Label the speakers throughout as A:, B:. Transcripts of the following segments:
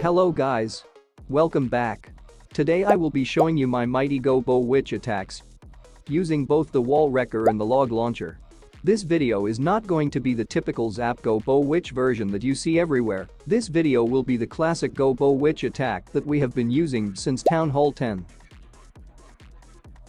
A: Hello guys. Welcome back. Today I will be showing you my mighty GoBoWitch attacks using both the wall wrecker and the log launcher. This video is not going to be the typical Zap GoBoWitch version that you see everywhere. This video will be the classic GoBoWitch attack that we have been using since Town Hall 10.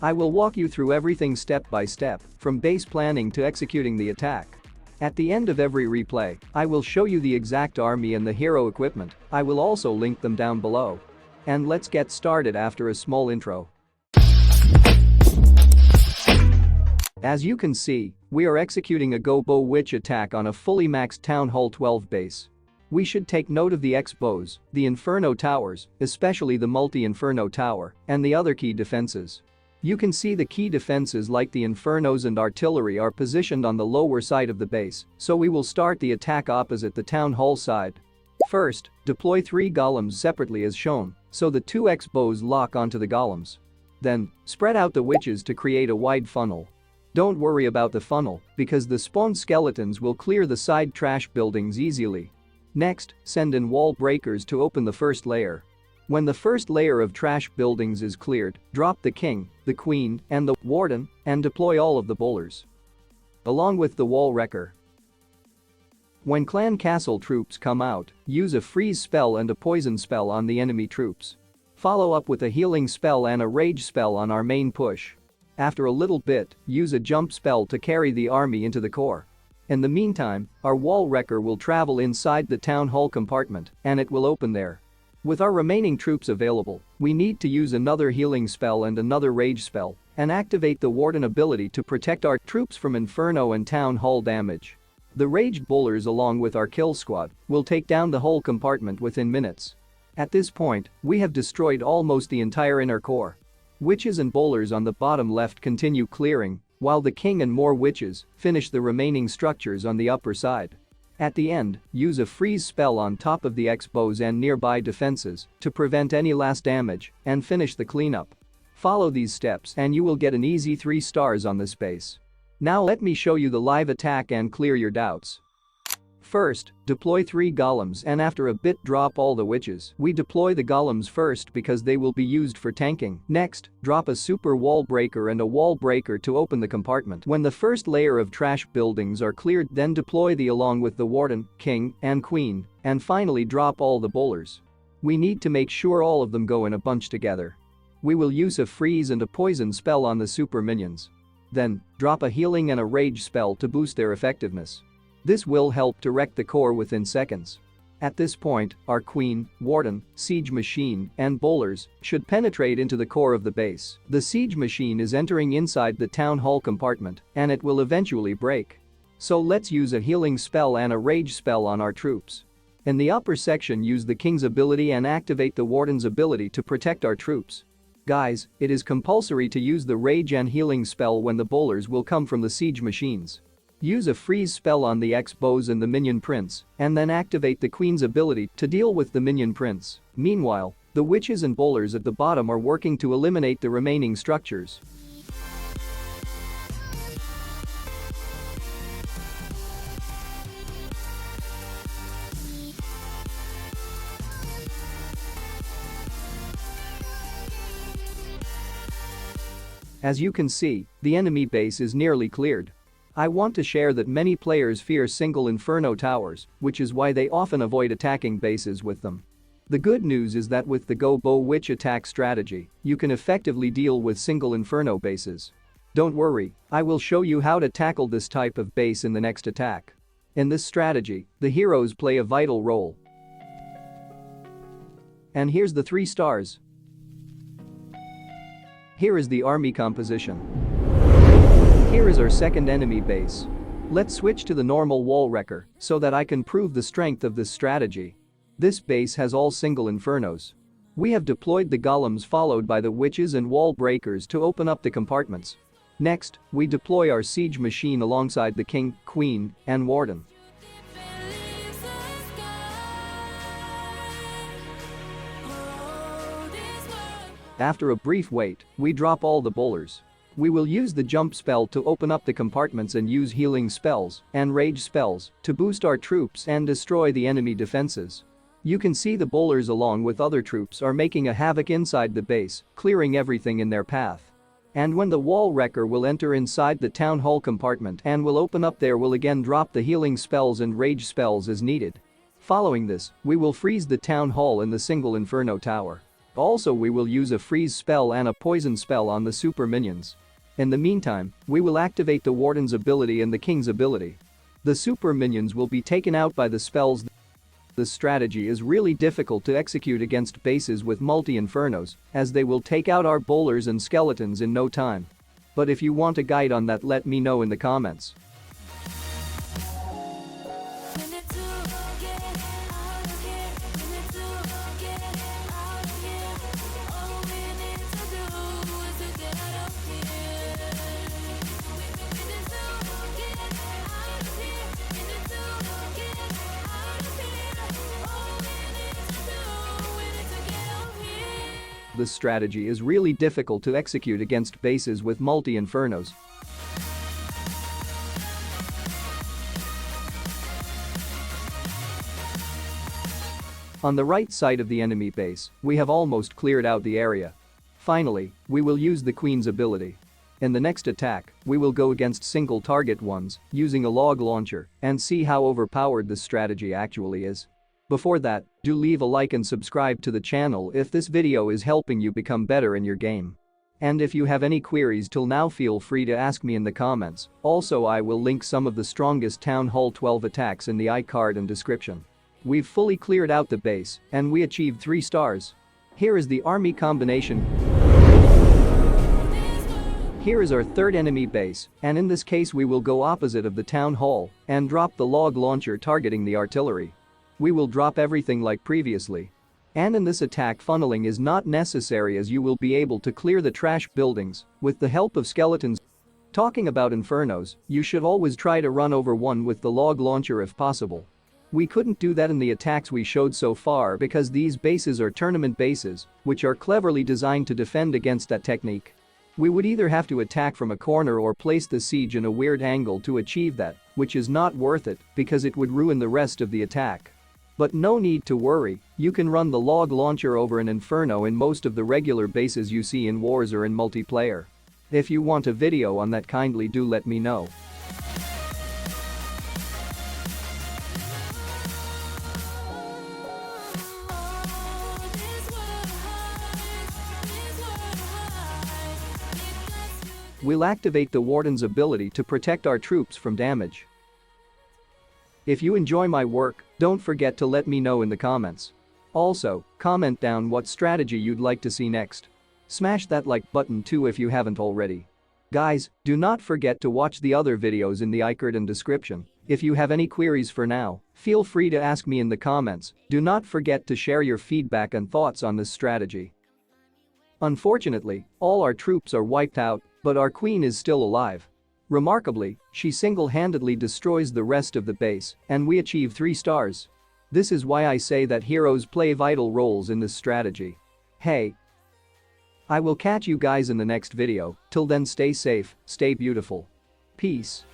A: I will walk you through everything step by step, from base planning to executing the attack. At the end of every replay, I will show you the exact army and the hero equipment. I will also link them down below. And let's get started after a small intro. As you can see, we are executing a GoBoWitch attack on a fully maxed Town Hall 12 base. We should take note of the X-bows, the Inferno towers, especially the multi-Inferno tower, and the other key defenses. You can see the key defenses like the Infernos and artillery are positioned on the lower side of the base, so we will start the attack opposite the Town Hall side. First, deploy 3 golems separately as shown, so the 2 X-bows lock onto the golems. Then, spread out the witches to create a wide funnel. Don't worry about the funnel, because the spawn skeletons will clear the side trash buildings easily. Next, send in wall breakers to open the first layer. When the first layer of trash buildings is cleared, drop the king, the queen, and the warden, and deploy all of the bowlers, along with the wall wrecker. When clan castle troops come out, use a freeze spell and a poison spell on the enemy troops. Follow up with a healing spell and a rage spell on our main push. After a little bit, use a jump spell to carry the army into the core. In the meantime, our wall wrecker will travel inside the town hall compartment, and it will open there. With our remaining troops available, we need to use another healing spell and another rage spell, and activate the warden ability to protect our troops from Inferno and town hall damage. The raged bowlers along with our kill squad will take down the whole compartment within minutes. At this point, we have destroyed almost the entire inner core. Witches and bowlers on the bottom left continue clearing, while the king and more witches finish the remaining structures on the upper side. At the end, use a freeze spell on top of the X-bows and nearby defenses to prevent any last damage and finish the cleanup. Follow these steps and you will get an easy 3 stars on this base. Now let me show you the live attack and clear your doubts. First, deploy 3 golems and after a bit drop all the witches. We deploy the golems first because they will be used for tanking. Next, drop a super wall breaker and a wall breaker to open the compartment. When the first layer of trash buildings are cleared, then deploy the along with the warden, king, and queen, and finally drop all the bowlers. We need to make sure all of them go in a bunch together. We will use a freeze and a poison spell on the super minions. Then, drop a healing and a rage spell to boost their effectiveness. This will help to wreck the core within seconds. At this point, our queen, warden, siege machine, and bowlers should penetrate into the core of the base. The siege machine is entering inside the town hall compartment, and it will eventually break. So let's use a healing spell and a rage spell on our troops. In the upper section, use the king's ability and activate the warden's ability to protect our troops. Guys, it is compulsory to use the rage and healing spell when the bowlers will come from the siege machines. Use a freeze spell on the X-bows and the minion prince, and then activate the queen's ability to deal with the minion prince. Meanwhile, the witches and bowlers at the bottom are working to eliminate the remaining structures. As you can see, the enemy base is nearly cleared. I want to share that many players fear Single Inferno towers, which is why they often avoid attacking bases with them. The good news is that with the GoBoWitch attack strategy, you can effectively deal with Single Inferno bases. Don't worry, I will show you how to tackle this type of base in the next attack. In this strategy, the heroes play a vital role. And here's the 3 stars. Here is the army composition. Here is our second enemy base. Let's switch to the normal wall wrecker so that I can prove the strength of this strategy. This base has all single infernos. We have deployed the golems followed by the witches and wall breakers to open up the compartments. Next, we deploy our siege machine alongside the king, queen, and warden. After a brief wait, we drop all the bowlers. We will use the jump spell to open up the compartments and use healing spells and rage spells to boost our troops and destroy the enemy defenses. You can see the bowlers along with other troops are making a havoc inside the base, clearing everything in their path. And when the wall wrecker will enter inside the town hall compartment and will open up there will again drop the healing spells and rage spells as needed. Following this, we will freeze the town hall in the Single Inferno tower. Also we will use a freeze spell and a poison spell on the super minions. In the meantime, we will activate the warden's ability and the king's ability. The super minions will be taken out by the spells. This strategy is really difficult to execute against bases with multi-infernos, as they will take out our bowlers and skeletons in no time. But if you want a guide on that, let me know in the comments. This strategy is really difficult to execute against bases with multi-infernos. On the right side of the enemy base, we have almost cleared out the area. Finally, we will use the Queen's ability. In the next attack, we will go against single target ones using a log launcher and see how overpowered this strategy actually is. Before that, do leave a like and subscribe to the channel if this video is helping you become better in your game. And if you have any queries till now, feel free to ask me in the comments. Also, I will link some of the strongest Town Hall 12 attacks in the iCard and description. We've fully cleared out the base and we achieved 3 stars. Here is the army combination. Here is our third enemy base, and in this case we will go opposite of the town hall and drop the log launcher targeting the artillery. We will drop everything like previously. And in this attack, funneling is not necessary as you will be able to clear the trash buildings with the help of skeletons. Talking about infernos, you should always try to run over one with the log launcher if possible. We couldn't do that in the attacks we showed so far because these bases are tournament bases, which are cleverly designed to defend against that technique. We would either have to attack from a corner or place the siege in a weird angle to achieve that, which is not worth it because it would ruin the rest of the attack. But no need to worry, you can run the log launcher over an inferno in most of the regular bases you see in wars or in multiplayer. If you want a video on that, kindly do let me know. We'll activate the warden's ability to protect our troops from damage. If you enjoy my work, don't forget to let me know in the comments. Also, comment down what strategy you'd like to see next. Smash that like button too if you haven't already. Guys, do not forget to watch the other videos in the iCard and description. If you have any queries for now, feel free to ask me in the comments. Do not forget to share your feedback and thoughts on this strategy. Unfortunately, all our troops are wiped out, but our queen is still alive. Remarkably, she single-handedly destroys the rest of the base, and we achieve 3 stars. This is why I say that heroes play vital roles in this strategy. Hey, I will catch you guys in the next video. Till then, stay safe, stay beautiful. Peace.